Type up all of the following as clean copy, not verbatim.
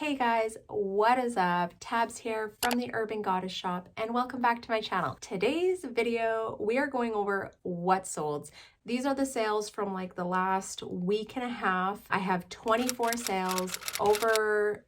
Hey guys, what is up? Tabs here from the Urban Goddess shop and welcome back to my channel. Today's video, we are going over what sold. These are the sales from like the last week and a half. I have 24 sales over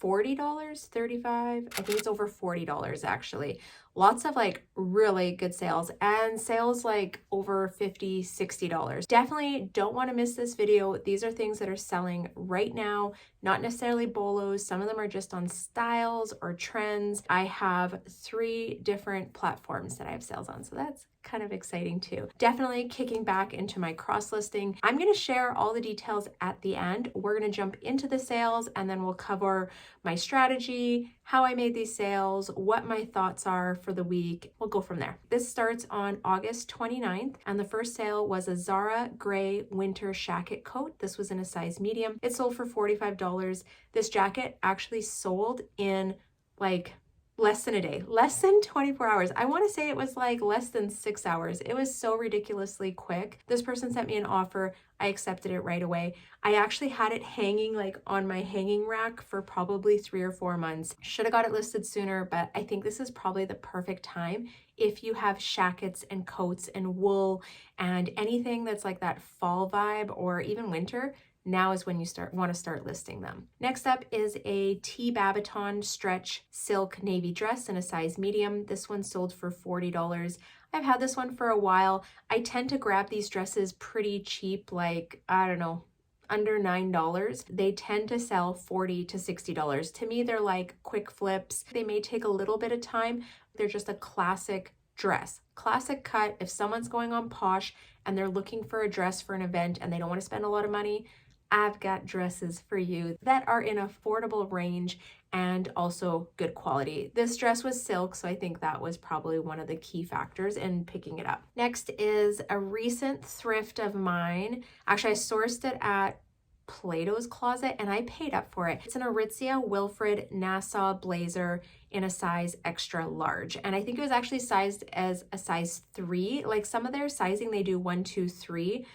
$40, 35, I think it's over $40 actually. Lots of like really good sales and sales like over $50, $60. Definitely don't want to miss this video. These are things that are selling right now, not necessarily bolos. Some of them are just on styles or trends. I have 3 different platforms that I have sales on, so that's kind of exciting too. Definitely kicking back into my cross listing. I'm going to share all the details at the end. We're going to jump into the sales and then we'll cover my strategy, how I made these sales, what my thoughts are for the week. We'll go from there. This starts on August 29th and the first sale was a Zara gray winter Shacket coat. This was in a size medium. It sold for $45. This jacket actually sold in like less than a day, less than 24 hours. I want to say it was like less than 6 hours. It was so ridiculously quick. This person sent me an offer. I accepted it right away. I actually had it hanging like on my hanging rack for probably 3 or 4 months. Should have got it listed sooner, but I think this is probably the perfect time if you have shackets and coats and wool and anything that's like that fall vibe or even winter. Now is when you want to start listing them. Next up is a T Babaton stretch silk navy dress in a size medium. This one sold for $40. I've had this one for a while. I tend to grab these dresses pretty cheap, like, I don't know, under $9. They tend to sell $40 to $60. To me, they're like quick flips. They may take a little bit of time. They're just a classic dress. Classic cut. If someone's going on Posh and they're looking for a dress for an event and they don't want to spend a lot of money, I've got dresses for you that are in affordable range and also good quality. This dress was silk, so I think that was probably one of the key factors in picking it up. Next is a recent thrift of mine. Actually, I sourced it at Plato's Closet and I paid up for it. It's an Aritzia Wilfred Nassau blazer in a size extra large. And I think it was actually sized as a size 3. Like some of their sizing, they do 1, 2, 3,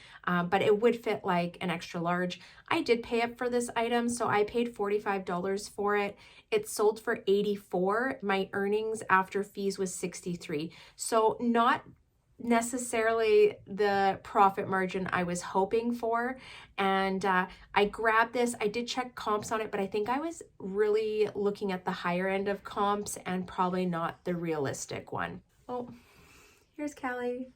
but it would fit like an extra large. I did pay up for this item, so I paid $45 for it. It sold for $84. My earnings after fees was $63. So not necessarily the profit margin I was hoping for. And I grabbed this. I did check comps on it, but I think I was really looking at the higher end of comps and probably not the realistic one. Oh, here's Callie.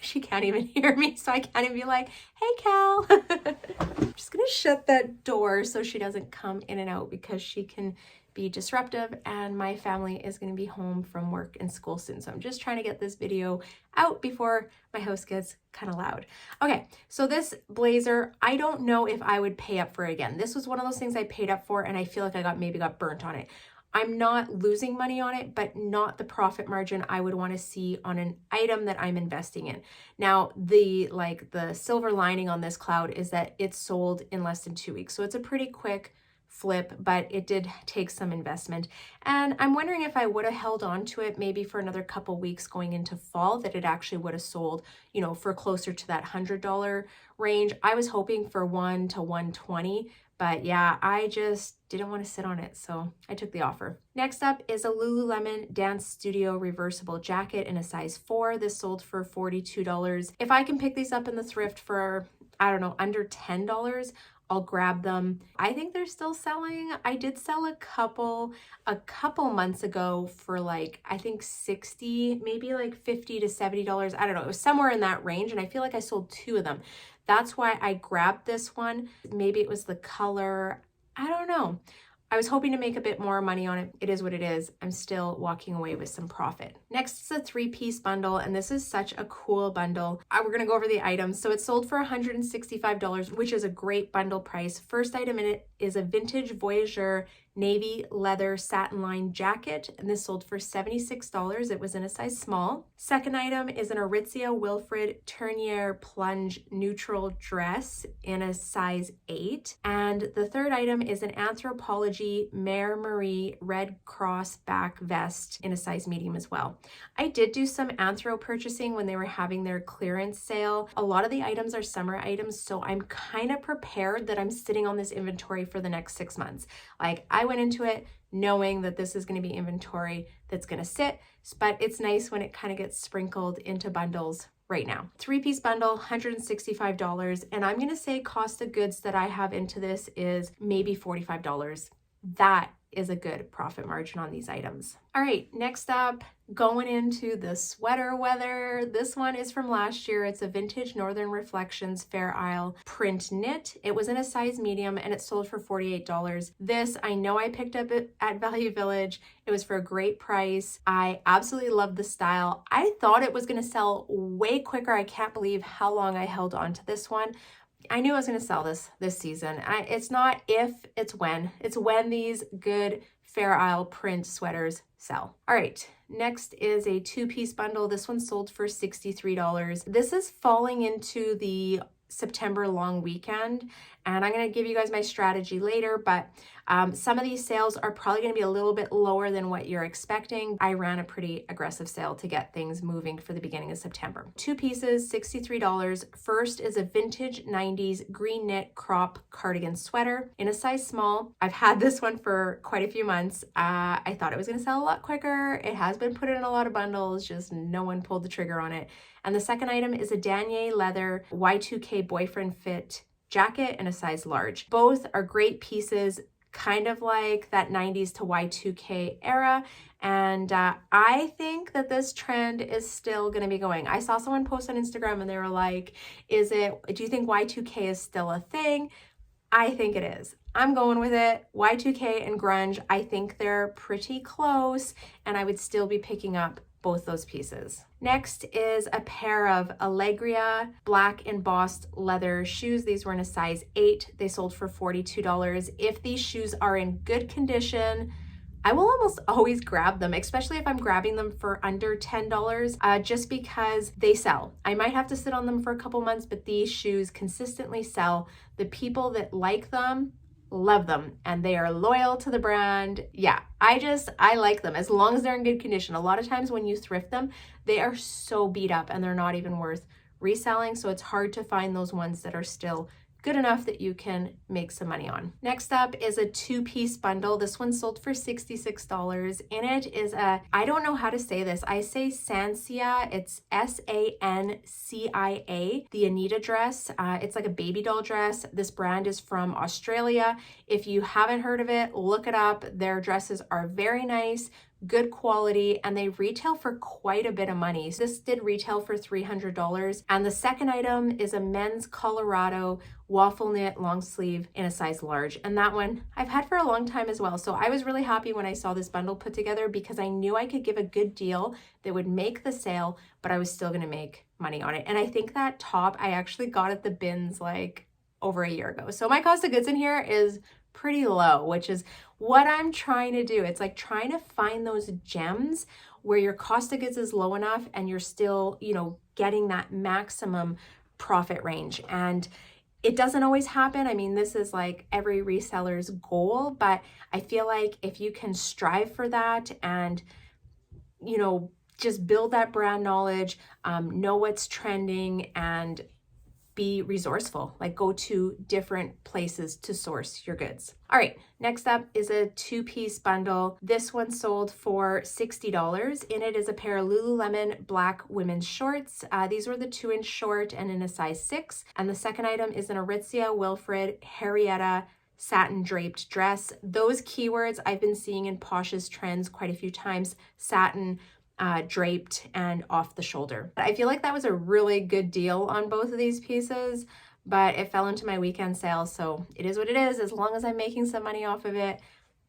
She can't even hear me, so I can't even be like, hey, Cal. I'm just gonna shut that door so she doesn't come in and out because she can be disruptive and my family is going to be home from work and school soon. So I'm just trying to get this video out before my house gets kind of loud. Okay, so this blazer, I don't know if I would pay up for it again. This was one of those things I paid up for and I feel like I maybe got burnt on it. I'm not losing money on it, but not the profit margin I would want to see on an item that I'm investing in. Now, the silver lining on this cloud is that it sold in less than 2 weeks. So it's a pretty quick flip, but it did take some investment. And I'm wondering if I would have held on to it maybe for another couple weeks going into fall, that it actually would have sold, you know, for closer to that $100 range. I was hoping for $1 to $120, but yeah, I just didn't want to sit on it, so I took the offer. Next up is a Lululemon Dance Studio reversible jacket in a size 4. This sold for $42. If I can pick these up in the thrift for, I don't know, under $10, I'll grab them. I think they're still selling. I did sell a couple months ago for like, I think 60, maybe like $50 to $70. I don't know. It was somewhere in that range. And I feel like I sold 2 of them. That's why I grabbed this one. Maybe it was the color. I don't know. I was hoping to make a bit more money on it. It is what it is. I'm still walking away with some profit. Next is a 3-piece bundle, and this is such a cool bundle. We're gonna go over the items. So it sold for $165, which is a great bundle price. First item in it is a vintage Voyageur navy leather satin lined jacket, and this sold for $76. It was in a size small. Second item is an Aritzia Wilfred Tournier plunge neutral dress in a size 8. And the third item is an Anthropologie veggie Mare Marie Red Cross back vest in a size medium as well. I did do some Anthro purchasing when they were having their clearance sale. A lot of the items are summer items, so I'm kind of prepared that I'm sitting on this inventory for the next 6 months. Like, I went into it knowing that this is going to be inventory that's going to sit, but it's nice when it kind of gets sprinkled into bundles right now. 3-piece bundle, $165, and I'm going to say cost of goods that I have into this is maybe $45. That is a good profit margin on these items. All right, next up, going into the sweater weather. This one is from last year. It's a vintage Northern Reflections Fair Isle print knit. It was in a size medium and it sold for $48. This, I know I picked up it at Value Village. It was for a great price. I absolutely love the style. I thought it was going to sell way quicker. I can't believe how long I held on to this one. I knew I was going to sell this season. It's not if, it's when. It's when these good Fair Isle print sweaters sell. All right, next is a 2-piece bundle. This one sold for $63. This is falling into the September long weekend, and I'm going to give you guys my strategy later, but some of these sales are probably going to be a little bit lower than what you're expecting. I ran a pretty aggressive sale to get things moving for the beginning of September. 2 pieces, $63. First is a vintage 90s green knit crop cardigan sweater in a size small. I've had this one for quite a few months. I thought it was going to sell a lot quicker. It has been put in a lot of bundles, just no one pulled the trigger on it. And the second item is a Danier leather Y2K boyfriend fit jacket in a size large. Both are great pieces, kind of like that 90s to Y2K era. And I think that this trend is still going to be going. I saw someone post on Instagram and they were like, do you think Y2K is still a thing? I think it is. I'm going with it. Y2K and grunge, I think they're pretty close, and I would still be picking up both those pieces. Next is a pair of Allegria black embossed leather shoes. These were in a size 8. They sold for $42. If these shoes are in good condition, I will almost always grab them, especially if I'm grabbing them for under $10, just because they sell. I might have to sit on them for a couple months, but these shoes consistently sell. The people that like them love them, and they are loyal to the brand. Yeah, I like them as long as they're in good condition. A lot of times when you thrift them, they are so beat up and they're not even worth reselling. So it's hard to find those ones that are still good enough that you can make some money on. Next up is a 2-piece bundle. This one sold for $66. In it is I don't know how to say this. I say Sancia. It's S-A-N-C-I-A, the Anita dress. It's like a baby doll dress. This brand is from Australia. If you haven't heard of it, look it up. Their dresses are very nice, good quality, and they retail for quite a bit of money. So this did retail for $300. And the second item is a men's Colorado waffle knit long sleeve in a size large. And that one I've had for a long time as well. So I was really happy when I saw this bundle put together because I knew I could give a good deal that would make the sale, but I was still going to make money on it. And I think that top I actually got at the bins like over a year ago. So my cost of goods in here is pretty low, which is what I'm trying to do. It's like trying to find those gems where your cost of goods is low enough and you're still, getting that maximum profit range. And it doesn't always happen. I mean, this is like every reseller's goal, but I feel like if you can strive for that and, just build that brand knowledge, know what's trending, and be resourceful, like go to different places to source your goods. All right, next up is a 2-piece bundle. This one sold for $60. In it is a pair of Lululemon black women's shorts. These were the 2-inch short and in a size 6. And the second item is an Aritzia Wilfred Harrietta satin draped dress. Those keywords I've been seeing in Posh's trends quite a few times: satin, draped, and off the shoulder. I feel like that was a really good deal on both of these pieces, but it fell into my weekend sale, so it is what it is. As long as I'm making some money off of it,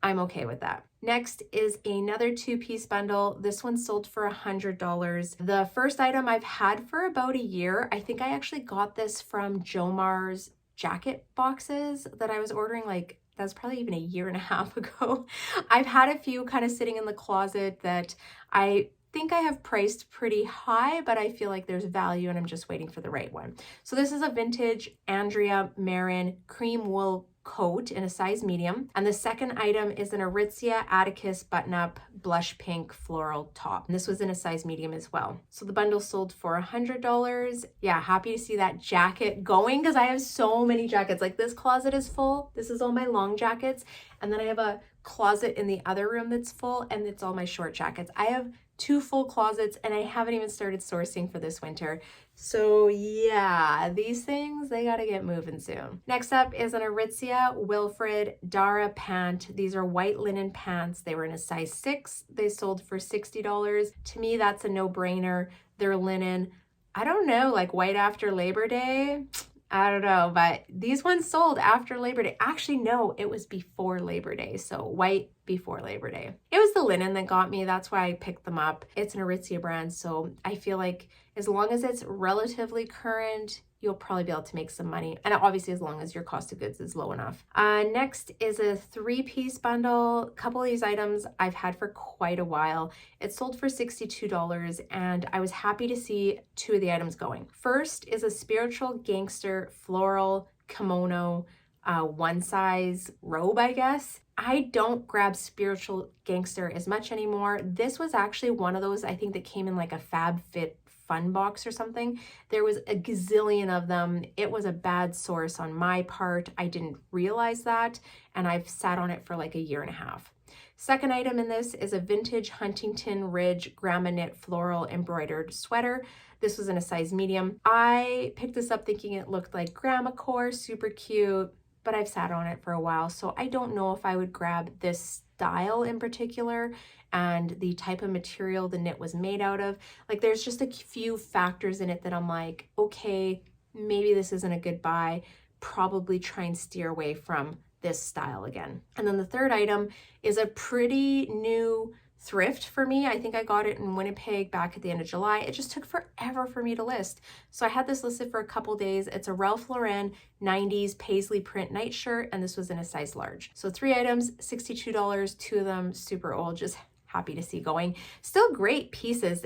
I'm okay with that. Next is another 2-piece bundle. This one sold for $100. The first item I've had for about a year. I think I actually got this from Jomar's jacket boxes that I was ordering, that was probably even a year and a half ago. I've had a few kind of sitting in the closet that I think I have priced pretty high, but I feel like there's value and I'm just waiting for the right one. So this is a vintage Andrea Marin cream wool coat in a size medium. And the second item is an Aritzia Atticus button-up blush pink floral top. And this was in a size medium as well. So the bundle sold for $100. Yeah, happy to see that jacket going because I have so many jackets. Like this closet is full. This is all my long jackets. And then I have a closet in the other room that's full and it's all my short jackets. I have 2 full closets and I haven't even started sourcing for this winter. So yeah, these things, they gotta get moving soon. Next up is an Aritzia Wilfred Dara pant. These are white linen pants. They were in a size 6. They sold for $60. To me, that's a no-brainer. They're linen. I don't know, like white after Labor Day? I don't know, but these ones sold after Labor Day. Actually, no, it was before Labor Day. So white before Labor Day. It was the linen that got me. That's why I picked them up. It's an Aritzia brand. So I feel like as long as it's relatively current, you'll probably be able to make some money. And obviously as long as your cost of goods is low enough. Next is a 3-piece bundle. A couple of these items I've had for quite a while. It sold for $62 and I was happy to see 2 of the items going. First is a Spiritual Gangster floral kimono, one size robe, I guess. I don't grab Spiritual Gangster as much anymore. This was actually one of those, I think, that came in like a FabFit fun box or something. There was a gazillion of them. It was a bad source on my part. I didn't realize that, and I've sat on it for like a year and a half. Second item in this is a vintage Huntington Ridge grandma knit floral embroidered sweater. This was in a size medium. I picked this up thinking it looked like grandma core, super cute, but I've sat on it for a while, so I don't know if I would grab this style in particular and the type of material the knit was made out of. Like there's just a few factors in it that I'm like, okay, maybe this isn't a good buy. Probably try and steer away from this style again. And then the third item is a pretty new thrift for me. I think I got it in Winnipeg back at the end of July. It just took forever for me to list. So I had this listed for a couple days. It's a Ralph Lauren 90s paisley print nightshirt, and this was in a size large. So 3 items, $62, 2 of them super old, just happy to see going. Still great pieces.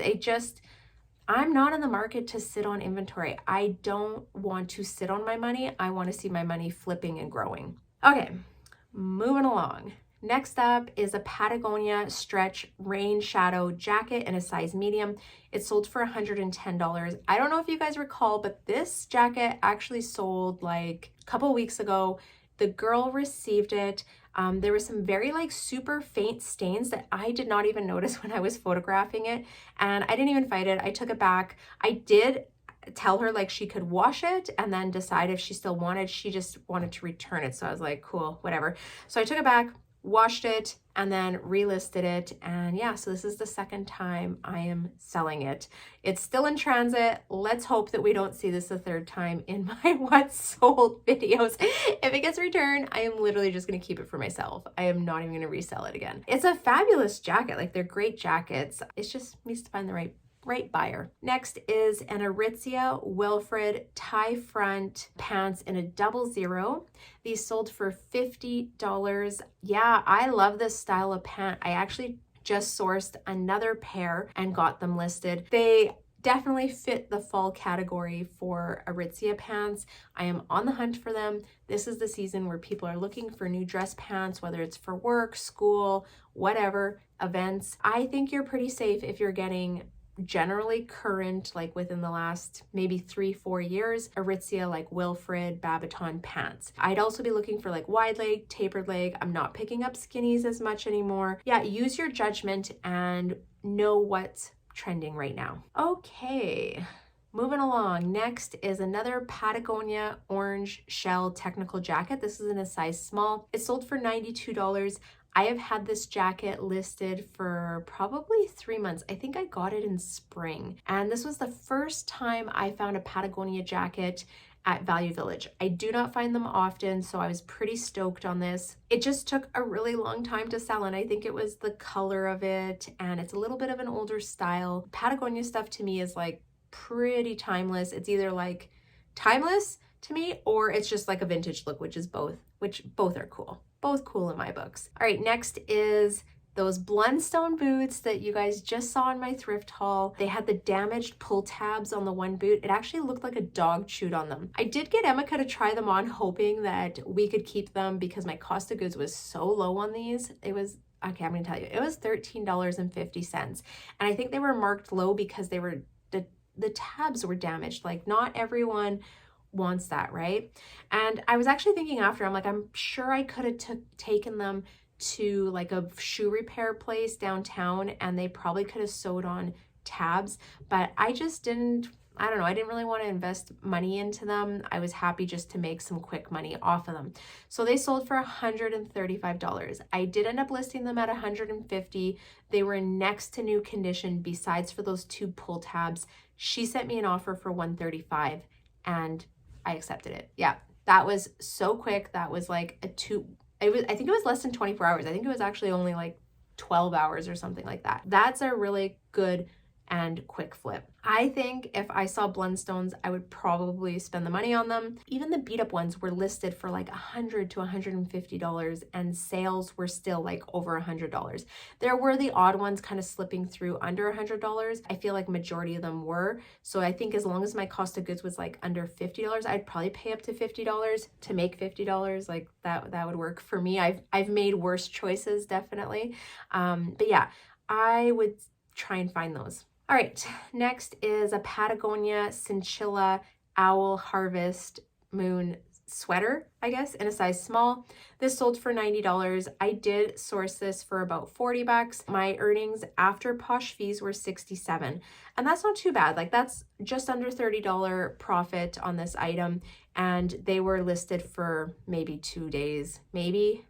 I'm not in the market to sit on inventory. I don't want to sit on my money. I want to see my money flipping and growing. Okay, moving along. Next up is a Patagonia stretch rain shadow jacket in a size medium. It sold for $110. I don't know if you guys recall, but this jacket actually sold like a couple weeks ago. The girl received it. There was some very like super faint stains that I did not even notice when I was photographing it. And I didn't even fight it. I took it back. I did tell her like she could wash it and then decide if she still wanted. She just wanted to return it. So I was like, cool, whatever. So I took it back, washed it, and then relisted it. And yeah, so this is the second time I am selling it. It's still in transit. Let's hope that we don't see this a third time in my what's sold videos. If it gets returned, I am literally just going to keep it for myself. I am not even going to resell it again. It's a fabulous jacket. Like they're great jackets. It's just needs to find the right buyer. Next is an Aritzia Wilfred tie front pants in a 00. These sold for $50. Yeah, I love this style of pant. I actually just sourced another pair and got them listed. They definitely fit the fall category for Aritzia pants. I am on the hunt for them. This is the season where people are looking for new dress pants, whether it's for work, school, whatever, events. I think you're pretty safe if you're getting generally current, like within the last maybe 3-4 years, Aritzia like Wilfred Babaton pants. I'd also be looking for like wide leg, tapered leg. I'm not picking up skinnies as much anymore. Yeah, use your judgment and know what's trending right now. Okay, moving along. Next is another Patagonia orange shell technical jacket. This is in a size small. It sold for $92. I have had this jacket listed for probably 3 months. I think I got it in spring. And this was the first time I found a Patagonia jacket at Value Village. I do not find them often, so I was pretty stoked on this. It just took a really long time to sell, and I think it was the color of it, and it's a little bit of an older style. Patagonia stuff to me is like pretty timeless. It's either like timeless to me, or it's just like a vintage look, which both are cool. Both cool in my books. All right, next is those Blundstone boots that you guys just saw in my thrift haul. They had the damaged pull tabs on the one boot. It actually looked like a dog chewed on them. I did get Emeka to try them on, hoping that we could keep them because my cost of goods was so low on these. It was, okay, I'm gonna tell you, it was $13.50. And I think they were marked low because they were, the tabs were damaged. Like, not everyone wants that, right? And I was actually thinking after, I'm like, I'm sure I could have taken them to like a shoe repair place downtown and they probably could have sewed on tabs, but I just didn't, I don't know, I didn't really want to invest money into them. I was happy just to make some quick money off of them. So they sold for $135. I did end up listing them at $150. They were in next to new condition besides for those two pull tabs. She sent me an offer for $135 and I accepted it. Yeah, that was so quick. That was like I think it was less than 24 hours. I think it was actually only like 12 hours or something like that. That's a really good and quick flip. I think if I saw Blundstones, I would probably spend the money on them. Even the beat up ones were listed for like $100 to $150 and sales were still like over $100. There were the odd ones kind of slipping through under $100. I feel like majority of them were. So I think as long as my cost of goods was like under $50, I'd probably pay up to $50 to make $50. Like that would work for me. I've made worse choices, definitely. But yeah, I would try and find those. All right, next is a Patagonia Chinchilla Owl Harvest Moon sweater, I guess, in a size small. This sold for $90. I did source this for about $40. My earnings after Posh fees were $67. And that's not too bad. Like, that's just under $30 profit on this item. And they were listed for maybe 2 days, maybe.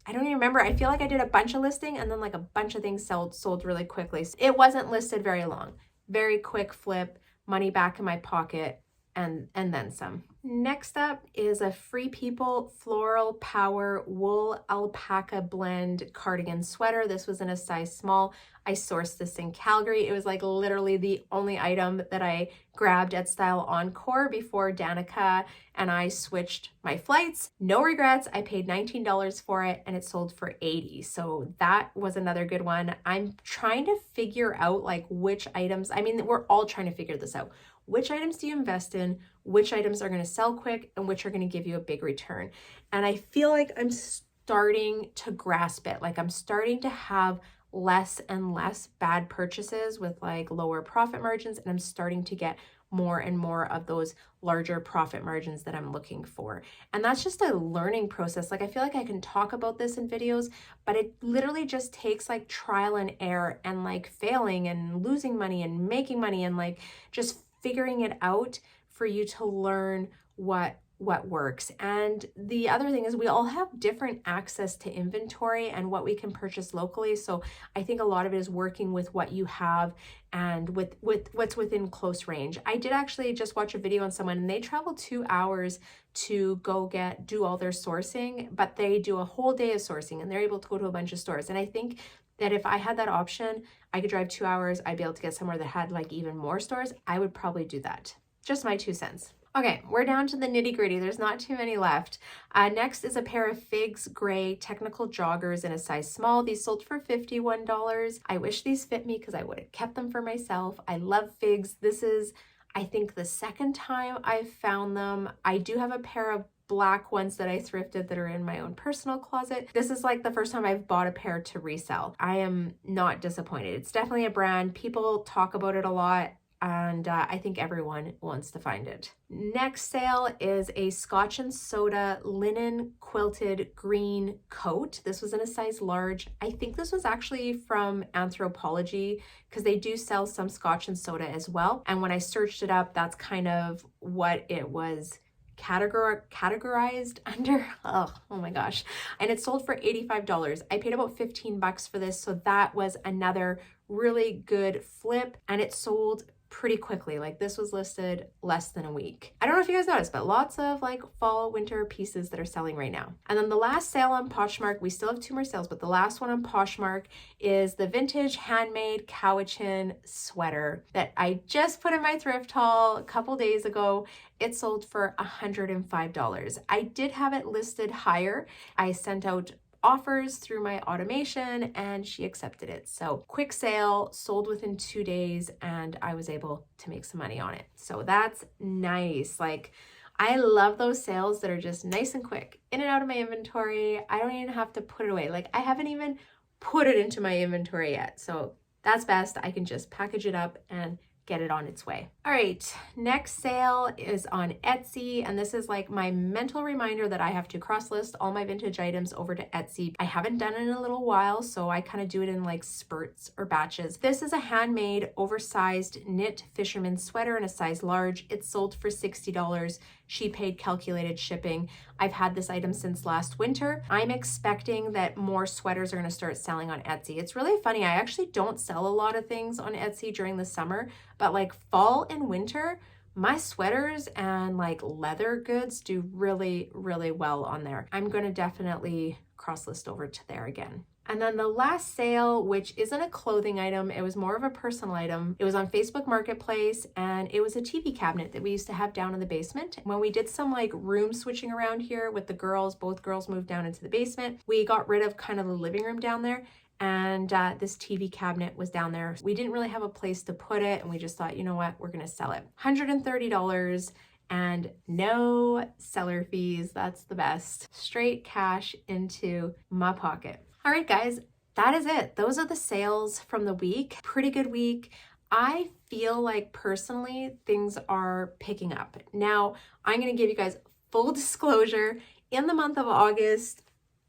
I don't even remember. I feel like I did a bunch of listing and then like a bunch of things sold really quickly. So it wasn't listed very long. Very quick flip, money back in my pocket, and then some. Next up is a Free People Floral Power Wool Alpaca Blend cardigan sweater. This was in a size small. I sourced this in Calgary. It was like literally the only item that I grabbed at Style Encore before Danica and I switched my flights. No regrets. I paid $19 for it and it sold for $80. So that was another good one. I'm trying to figure out like which items, I mean, we're all trying to figure this out. Which items do you invest in? Which items are going to sell quick and which are going to give you a big return? And I feel like I'm starting to grasp it. Like, I'm starting to have less and less bad purchases with like lower profit margins, and I'm starting to get more and more of those larger profit margins that I'm looking for. And that's just a learning process. Like, I feel like I can talk about this in videos, but it literally just takes like trial and error and like failing and losing money and making money and like just figuring it out for you to learn what works. And the other thing is we all have different access to inventory and what we can purchase locally. So I think a lot of it is working with what you have and with what's within close range. I did actually just watch a video on someone and they travel 2 hours to go do all their sourcing, but they do a whole day of sourcing and they're able to go to a bunch of stores. And I think that if I had that option, I could drive 2 hours, I'd be able to get somewhere that had like even more stores. I would probably do that. Just my 2 cents. Okay, we're down to the nitty gritty. There's not too many left. Next is a pair of Figs Gray technical joggers in a size small. These sold for $51. I wish these fit me because I would have kept them for myself. I love Figs. This is, I think, the second time I've found them. I do have a pair of black ones that I thrifted that are in my own personal closet. This is like the first time I've bought a pair to resell. I am not disappointed. It's definitely a brand. People talk about it a lot. And I think everyone wants to find it. Next sale is a Scotch and Soda linen quilted green coat. This was in a size large. I think this was actually from Anthropologie because they do sell some Scotch and Soda as well. And when I searched it up, that's kind of what it was categorized under. Oh my gosh. And it sold for $85. I paid about $15 for this. So that was another really good flip and it sold pretty quickly. Like, this was listed less than a week. I don't know if you guys noticed, but lots of like fall winter pieces that are selling right now. And then the last sale on Poshmark, we still have 2 more sales, but the last one on Poshmark is the vintage handmade Cowichan sweater that I just put in my thrift haul a couple days ago. It sold for $105. I did have it listed higher. I sent out offers through my automation and she accepted it. So quick sale, sold within 2 days, and I was able to make some money on it. So that's nice. Like, I love those sales that are just nice and quick, in and out of my inventory. I don't even have to put it away. Like, I haven't even put it into my inventory yet. So that's best. I can just package it up and get it on its way. All right, next sale is on Etsy, and this is like my mental reminder that I have to cross list all my vintage items over to Etsy. I haven't done it in a little while, so I kind of do it in like spurts or batches. This is a handmade oversized knit fisherman sweater in a size large. It's sold for $60. She paid calculated shipping. I've had this item since last winter. I'm expecting that more sweaters are going to start selling on Etsy. It's really funny. I actually don't sell a lot of things on Etsy during the summer, but like fall and winter, my sweaters and like leather goods do really, really well on there. I'm going to definitely cross list over to there again. And then the last sale, which isn't a clothing item, it was more of a personal item. It was on Facebook Marketplace, and it was a TV cabinet that we used to have down in the basement. When we did some like room switching around here with the girls, both girls moved down into the basement. We got rid of kind of the living room down there, and this TV cabinet was down there. We didn't really have a place to put it, and we just thought, you know what, we're gonna sell it. $130 and no seller fees. That's the best. Straight cash into my pocket. All right, guys, that is it. Those are the sales from the week. Pretty good week. I feel like personally things are picking up. Now, I'm going to give you guys full disclosure. In the month of August,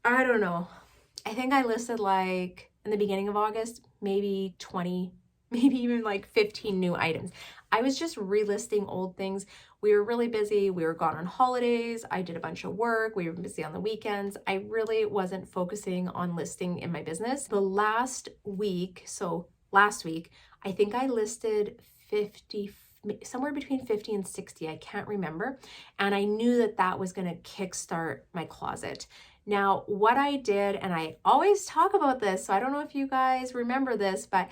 I don't know. I think I listed like in the beginning of August, maybe 20, maybe even like 15 new items. I was just relisting old things. We were really busy. We were gone on holidays. I did a bunch of work. We were busy on the weekends. I really wasn't focusing on listing in my business. The last week, so last week, I think I listed 50, somewhere between 50 and 60. I can't remember. And I knew that that was going to kickstart my closet. Now, what I did, and I always talk about this, so I don't know if you guys remember this, but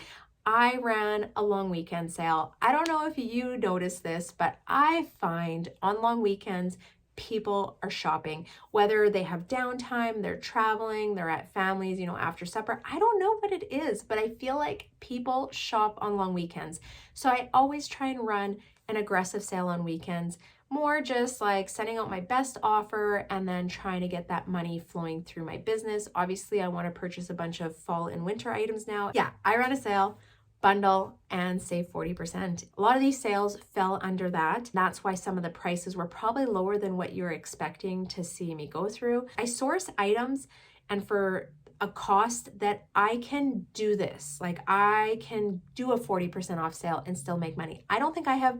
I ran a long weekend sale. I don't know if you noticed this, but I find on long weekends, people are shopping, whether they have downtime, they're traveling, they're at families, you know, after supper. I don't know what it is, but I feel like people shop on long weekends. So I always try and run an aggressive sale on weekends, more just like sending out my best offer and then trying to get that money flowing through my business. Obviously, I want to purchase a bunch of fall and winter items now. Yeah, I ran a sale, bundle, and save 40%. A lot of these sales fell under that. That's why some of the prices were probably lower than what you're expecting to see me go through. I source items, and for a cost that I can do this, like I can do a 40% off sale and still make money. I don't think I have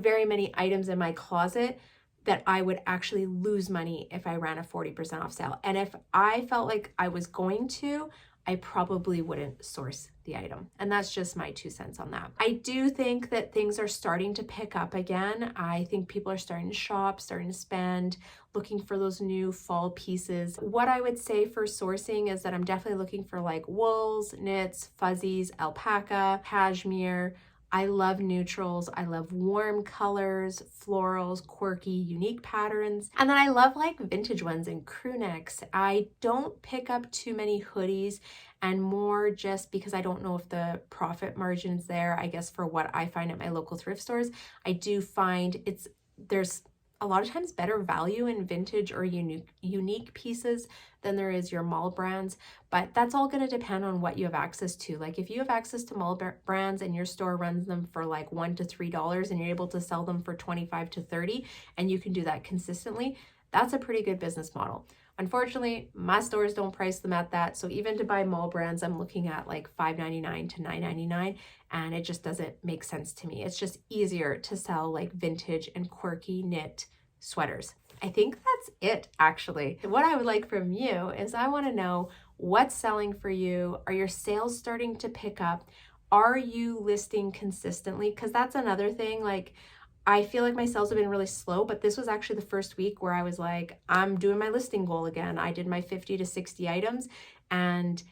very many items in my closet that I would actually lose money if I ran a 40% off sale. And if I felt like I was going to, I probably wouldn't source the item. And that's just my 2 cents on that. I do think that things are starting to pick up again. I think people are starting to shop, starting to spend, looking for those new fall pieces. What I would say for sourcing is that I'm definitely looking for like wools, knits, fuzzies, alpaca, cashmere. I love neutrals. I love warm colors, florals, quirky, unique patterns. And then I love like vintage ones and crew necks. I don't pick up too many hoodies, and more just because I don't know if the profit margin's there, I guess, for what I find at my local thrift stores. I do find there's a lot of times better value in vintage or unique pieces than there is your mall brands, but that's all going to depend on what you have access to. Like if you have access to mall brands and your store runs them for like $1 to $3 and you're able to sell them for 25 to 30 and you can do that consistently, that's a pretty good business model. Unfortunately, my stores don't price them at that. So even to buy mall brands, I'm looking at like $5.99 to $9.99, and it just doesn't make sense to me. It's just easier to sell like vintage and quirky knit sweaters. I think that's it, actually. What I would like from you is I want to know what's selling for you. Are your sales starting to pick up? Are you listing consistently? Because that's another thing. Like, I feel like my sales have been really slow, but this was actually the first week where I was like, I'm doing my listing goal again. I did my 50 to 60 items and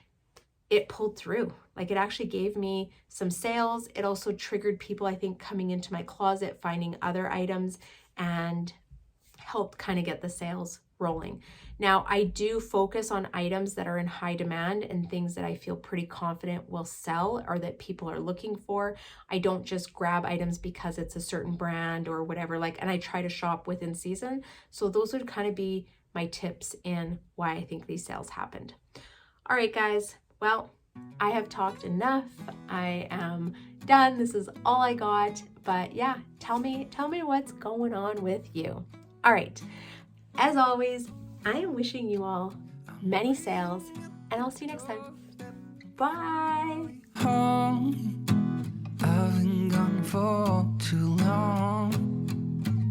it pulled through. Like it actually gave me some sales. It also triggered people, I think, coming into my closet, finding other items, and helped kind of get the sales rolling. Now, I do focus on items that are in high demand and things that I feel pretty confident will sell or that people are looking for. I don't just grab items because it's a certain brand or whatever, like, and I try to shop within season. So those would kind of be my tips in why I think these sales happened. All right, guys. Well, I have talked enough. I am done. This is all I got. But yeah, tell me what's going on with you. All right. As always, I am wishing you all many sales, and I'll see you next time. Bye. Home, I've been gone for too long.